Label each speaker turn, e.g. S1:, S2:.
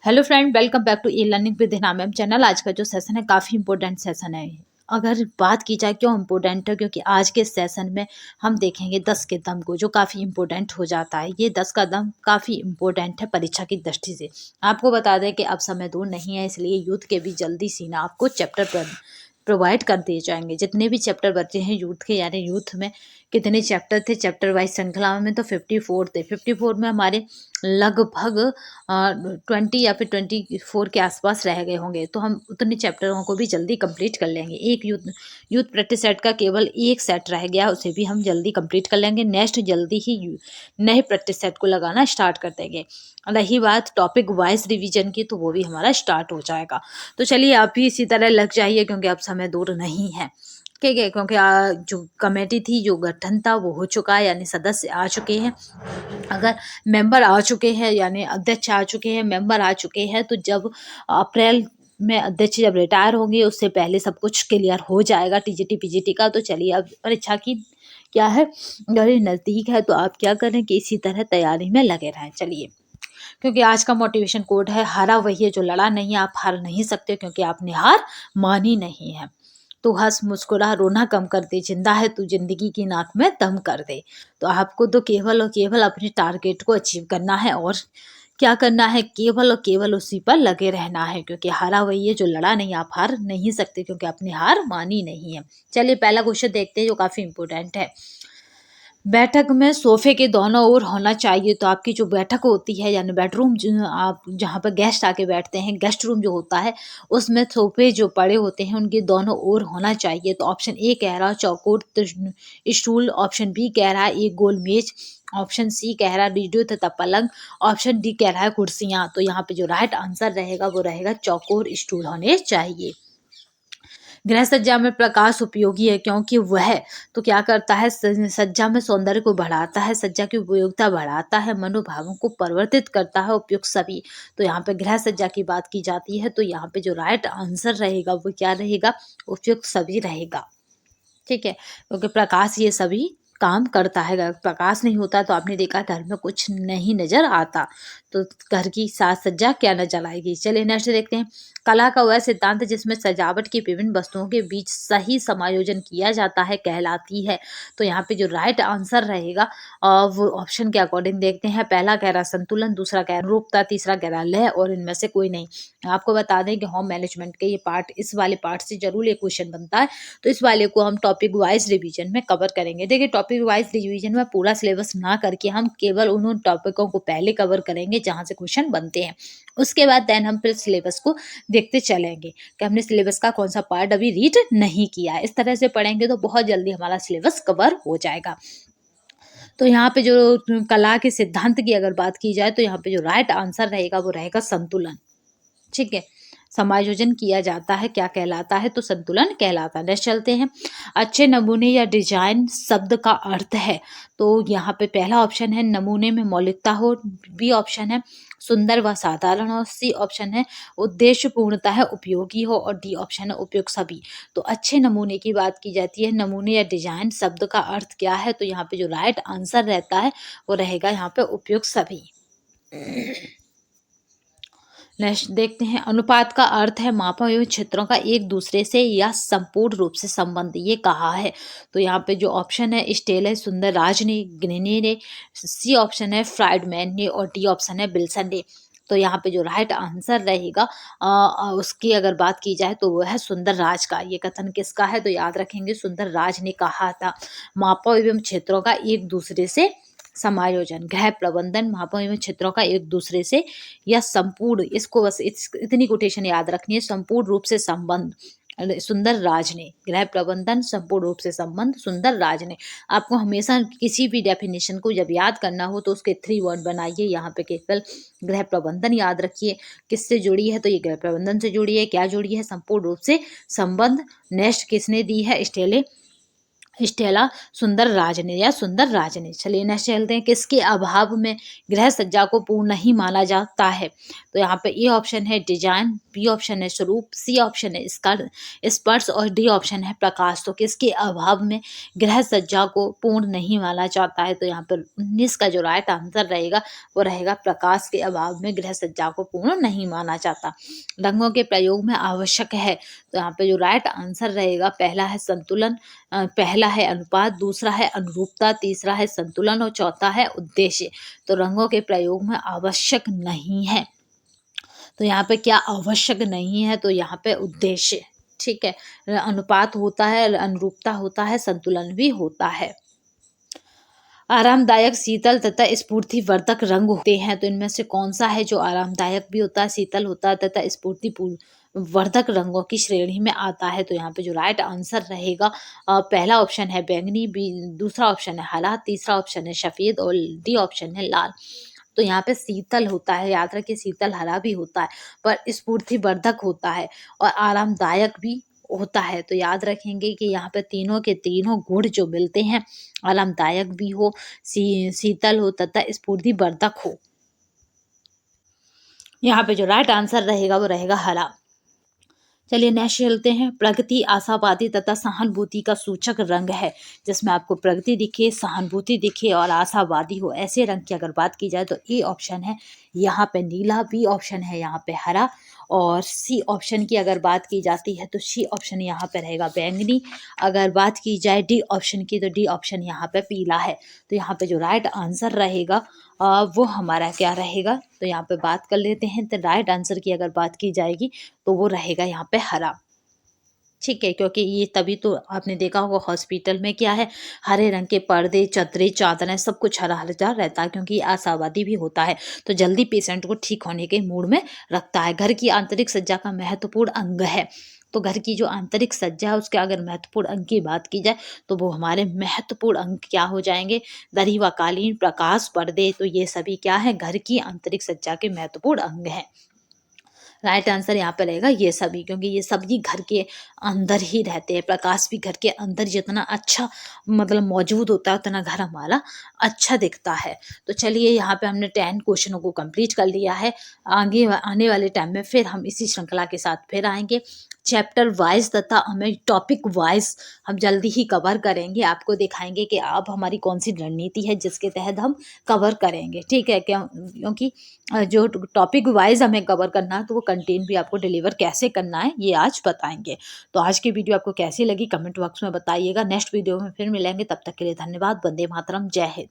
S1: Hello friend, welcome back to e learning with Hina ma'am channel. आज का जो session है काफ़ी इंपॉर्टेंट सेशन है। अगर बात की जाए क्यों इम्पोर्टेंट है, क्योंकि आज के सेशन में हम देखेंगे 10 के दम को, जो काफ़ी इंपॉर्टेंट हो जाता है। ये 10 का दम काफ़ी इंपॉर्टेंट है परीक्षा की दृष्टि से। आपको बता दें कि अब समय दूर नहीं है, इसलिए यूथ के भी जल्दी सीना आपको चैप्टर प्रोवाइड कर दिए जाएंगे। जितने भी चैप्टर बचे हैं यूथ के, यानी यूथ में कितने चैप्टर थे, चैप्टर वाइज श्रृंखला में तो 54 थे। 54 में हमारे लगभग 20 या फिर 24 के आसपास रह गए होंगे, तो हम उतने चैप्टरों को भी जल्दी कंप्लीट कर लेंगे। एक यूथ प्रैक्टिस सेट का केवल एक सेट रह गया, उसे भी हम जल्दी कंप्लीट कर लेंगे। नेक्स्ट जल्दी ही नए प्रैक्टिस सेट को लगाना स्टार्ट कर देंगे। रही बात टॉपिक वाइज रिवीजन की, तो वो भी हमारा स्टार्ट हो जाएगा। तो चलिए आप भी इसी तरह लग जाइए, क्योंकि अब समय दूर नहीं है। ठीक है, क्योंकि जो कमेटी थी, जो गठन था वो हो चुका है, यानी सदस्य आ चुके हैं। अगर मेंबर आ चुके हैं, यानी अध्यक्ष आ चुके हैं, मेंबर आ चुके हैं, तो जब अप्रैल में अध्यक्ष जब रिटायर होंगे, उससे पहले सब कुछ क्लियर हो जाएगा टीजीटी पीजीटी का। तो चलिए अब परीक्षा की क्या है, अगर नज़दीक है तो आप क्या करें कि इसी तरह तैयारी में लगे रहें। चलिए, क्योंकि आज का मोटिवेशन कोड है, हारा वही है जो लड़ा नहीं। आप हार नहीं सकते, क्योंकि आपने हार मानी नहीं है। तू हंस मुस्कुरा रोना कम कर दे, जिंदा है तू जिंदगी की नाक में दम कर दे। तो आपको तो केवल और केवल अपने टारगेट को अचीव करना है, और क्या करना है, केवल और केवल उसी पर लगे रहना है। क्योंकि हारा वही है जो लड़ा नहीं। आप हार नहीं सकते, क्योंकि आपने हार मानी नहीं है। चलिए पहला क्वेश्चन देखते हैं, जो काफी इंपॉर्टेंट है। बैठक में सोफे के दोनों ओर होना चाहिए। तो आपकी जो बैठक होती है, यानी बेडरूम, आप जहाँ पर गेस्ट आके बैठते हैं, गेस्ट रूम जो होता है, उसमें सोफे जो पड़े होते हैं उनके दोनों ओर होना चाहिए। तो ऑप्शन ए कह रहा है चौकोर स्टूल, ऑप्शन बी कह रहा है एक गोल मेज, ऑप्शन सी कह रहा है रेडियो तथा पलंग, ऑप्शन डी कह रहा है कुर्सियां। तो यहाँ पे जो राइट आंसर रहेगा वो रहेगा चौकोर स्टूल होने चाहिए। गृह सज्जा में प्रकाश उपयोगी है, क्योंकि वह तो क्या करता है, सज्जा में सौंदर्य को बढ़ाता है, सज्जा की उपयोगिता बढ़ाता है, मनोभावों को परिवर्तित करता है। उपयुक्त सभी, तो यहाँ पे गृह सज्जा की बात की जाती है, तो यहाँ पे जो राइट आंसर रहेगा वो क्या रहेगा, उपयुक्त सभी रहेगा। ठीक है, क्योंकि प्रकाश ये सभी काम करता है। अगर प्रकाश नहीं होता तो आपने देखा घर में कुछ नहीं नजर आता, तो घर की साज सज्जा क्या नजर आएगी। चलिए नेक्स्ट देखते हैं। कला का वह सिद्धांत जिसमें सजावट की विभिन्न वस्तुओं के बीच सही समायोजन किया जाता है कहलाती है। तो यहाँ पे जो राइट आंसर रहेगा वो ऑप्शन के अकॉर्डिंग देखते हैं। पहला कह रहा संतुलन, दूसरा कह रहा रूपता, तीसरा कह रहा लय, और इनमें से कोई नहीं। आपको बता दें कि होम मैनेजमेंट के ये पार्ट, इस वाले पार्ट से जरूर ये क्वेश्चन बनता है, तो इस वाले को हम टॉपिक वाइज रिवीजन में कवर करेंगे। देखिए टॉपिक वाइज रिवीजन में पूरा सिलेबस ना करके हम केवल उन टॉपिकों को पहले कवर करेंगे जहां से क्वेश्चन बनते हैं। उसके बाद देन हम फिर सिलेबस को देखते चलेंगे कि हमने सिलेबस का कौन सा पार्ट अभी रीड नहीं किया है। इस तरह से पढ़ेंगे तो बहुत जल्दी हमारा सिलेबस कवर हो जाएगा। तो यहाँ पे जो कला के सिद्धांत की अगर बात की जाए, तो यहाँ पे जो राइट आंसर रहेगा वो रहेगा संतुलन। ठीक है, समायोजन किया जाता है क्या कहलाता है, तो संतुलन कहलाता है। नेक्स्ट चलते हैं। अच्छे नमूने या डिजाइन शब्द का अर्थ है। तो यहाँ पे पहला ऑप्शन है नमूने में मौलिकता हो, बी ऑप्शन है सुंदर व साधारण हो, सी ऑप्शन है उद्देश्य पूर्णता है उपयोगी हो, और डी ऑप्शन है उपयुक्त सभी। तो अच्छे नमूने की बात की जाती है। नमूने या डिजाइन शब्द का अर्थ क्या है, तो यहाँ पे जो राइट आंसर रहता है वो रहेगा यहाँ पे उपयुक्त सभी। नेक्स्ट देखते हैं। अनुपात का अर्थ है मापों एवं क्षेत्रों का एक दूसरे से या संपूर्ण रूप से संबंध, ये कहा है। तो यहाँ पे जो ऑप्शन है स्टेल है सुंदर राज ने, ग्रेने ने, सी ऑप्शन है फ्राइडमैन ने, और डी ऑप्शन है बिल्सन ने। तो यहाँ पे जो राइट आंसर रहेगा उसकी अगर बात की जाए तो वो है सुंदर राज का। ये कथन किसका है, तो याद रखेंगे सुंदर राज ने कहा था। मापों एवं क्षेत्रों का एक दूसरे से समायोजन, गृह प्रबंधन मापों एवं क्षेत्रों का एक दूसरे से या संपूर्ण, इसको बस इतनी कोटेशन याद रखनी है, संपूर्ण रूप से संबंध सुंदर राज ने, गृह प्रबंधन संपूर्ण रूप से संबंध सुंदर राज ने। आपको हमेशा किसी भी डेफिनेशन को जब याद करना हो तो उसके 3 वर्ड बनाइए। यहाँ पे केवल गृह प्रबंधन याद रखिए, किससे जुड़ी है, तो ये गृह प्रबंधन से जुड़ी है। क्या जुड़ी है, संपूर्ण रूप से संबंध। नेक्स्ट किसने दी है, स्टेले स्टेला सुंदर राजने या सुंदर राजने। चलिए नेक्स्ट चलते हैं, किसके अभाव में गृह सज्जा को पूर्ण नहीं माना जाता है? तो यहाँ पे ए ऑप्शन है डिजाइन, बी ऑप्शन है स्वरूप, सी ऑप्शन है स्पर्श और डी ऑप्शन है प्रकाश। तो किसके अभाव में गृह सज्जा को पूर्ण नहीं माना जाता है? तो यहाँ पर 19 का जो राइट आंसर रहेगा वो रहेगा प्रकाश के अभाव में गृह सज्जा को पूर्ण नहीं माना जाता। रंगों के प्रयोग में आवश्यक है, तो यहाँ पे जो राइट आंसर रहेगा पहला है संतुलन, पहला है अनुपात, दूसरा है अनुरूपता, तीसरा है संतुलन और चौथा है उद्देश्य। तो रंगों के प्रयोग में आवश्यक नहीं है, तो यहाँ पे क्या आवश्यक नहीं है? तो यहाँ पे उद्देश्य। ठीक है, अनुपात होता है, अनुरूपता होता है, संतुलन भी होता है। आरामदायक, शीतल तथा स्फूर्तिवर्धक रंग होते हैं, तो इनमें से कौन सा है जो आरामदायक भी होता है, शीतल होता है तथा स्फूर्तिवर्धक रंगों की श्रेणी में आता है? तो यहाँ पे जो राइट आंसर रहेगा पहला ऑप्शन है बैंगनी, दूसरा ऑप्शन है हरा, तीसरा ऑप्शन है सफेद और डी ऑप्शन है लाल। तो यहाँ पे शीतल होता है, याद रखिए शीतल हरा भी होता है, पर स्फूर्तिवर्धक होता है और आरामदायक भी होता है। तो याद रखेंगे कि यहाँ पे तीनों के तीनों गुण जो मिलते हैं, आरामदायक भी हो, शीतल हो तथा स्फूर्तिवर्धक हो। यहाँ पे जो राइट आंसर रहेगा वो रहेगा हरा। चलिए नेक्स्ट चलते हैं, प्रगति आशावादी तथा सहानुभूति का सूचक रंग है, जिसमें आपको प्रगति दिखे, सहानुभूति दिखे और आशावादी हो, ऐसे रंग की अगर बात की जाए तो ए ऑप्शन है यहाँ पे नीला, बी ऑप्शन है यहाँ पे हरा और सी ऑप्शन की अगर बात की जाती है तो सी ऑप्शन यहाँ पे रहेगा बैंगनी। अगर बात की जाए डी ऑप्शन की तो डी ऑप्शन यहाँ पे पीला है। तो यहाँ पे जो राइट आंसर रहेगा वो हमारा क्या रहेगा? तो यहाँ पे बात कर लेते हैं, तो राइट आंसर की अगर बात की जाएगी तो वो रहेगा यहाँ पे हरा। ठीक है, क्योंकि ये तभी तो आपने देखा होगा हॉस्पिटल में क्या है, हरे रंग के पर्दे, चदरें, चादरें सब कुछ हरा हरा रहता है, क्योंकि ये आशावादी भी होता है, तो जल्दी पेशेंट को ठीक होने के मूड में रखता है। घर की आंतरिक सज्जा का महत्वपूर्ण अंग है, तो घर की जो आंतरिक सज्जा है उसके अगर महत्वपूर्ण अंग की बात की जाए तो वो हमारे महत्वपूर्ण अंग क्या हो जाएंगे? दरी व कालीन, प्रकाश, पर्दे, तो ये सभी क्या है? घर की आंतरिक सज्जा के महत्वपूर्ण अंग है। राइट आंसर यहाँ पे रहेगा ये सभी, क्योंकि ये सभी घर के अंदर ही रहते हैं। प्रकाश भी घर के अंदर जितना अच्छा मतलब मौजूद होता है उतना घर हमारा अच्छा दिखता है। तो चलिए यहाँ पे हमने 10 क्वेश्चनों को कंप्लीट कर लिया है। आगे आने वाले टाइम में फिर हम इसी श्रृंखला के साथ फिर आएंगे, चैप्टर वाइज तथा हमें टॉपिक वाइज हम जल्दी ही कवर करेंगे। आपको दिखाएंगे कि अब हमारी कौन सी रणनीति है जिसके तहत हम कवर करेंगे। ठीक है, क्योंकि जो टॉपिक वाइज हमें कवर करना है तो वो कंटेंट भी आपको डिलीवर कैसे करना है ये आज बताएंगे। तो आज की वीडियो आपको कैसी लगी कमेंट बॉक्स में बताइएगा। नेक्स्ट वीडियो में फिर मिलेंगे, तब तक के लिए धन्यवाद। वंदे मातरम, जय हिंद।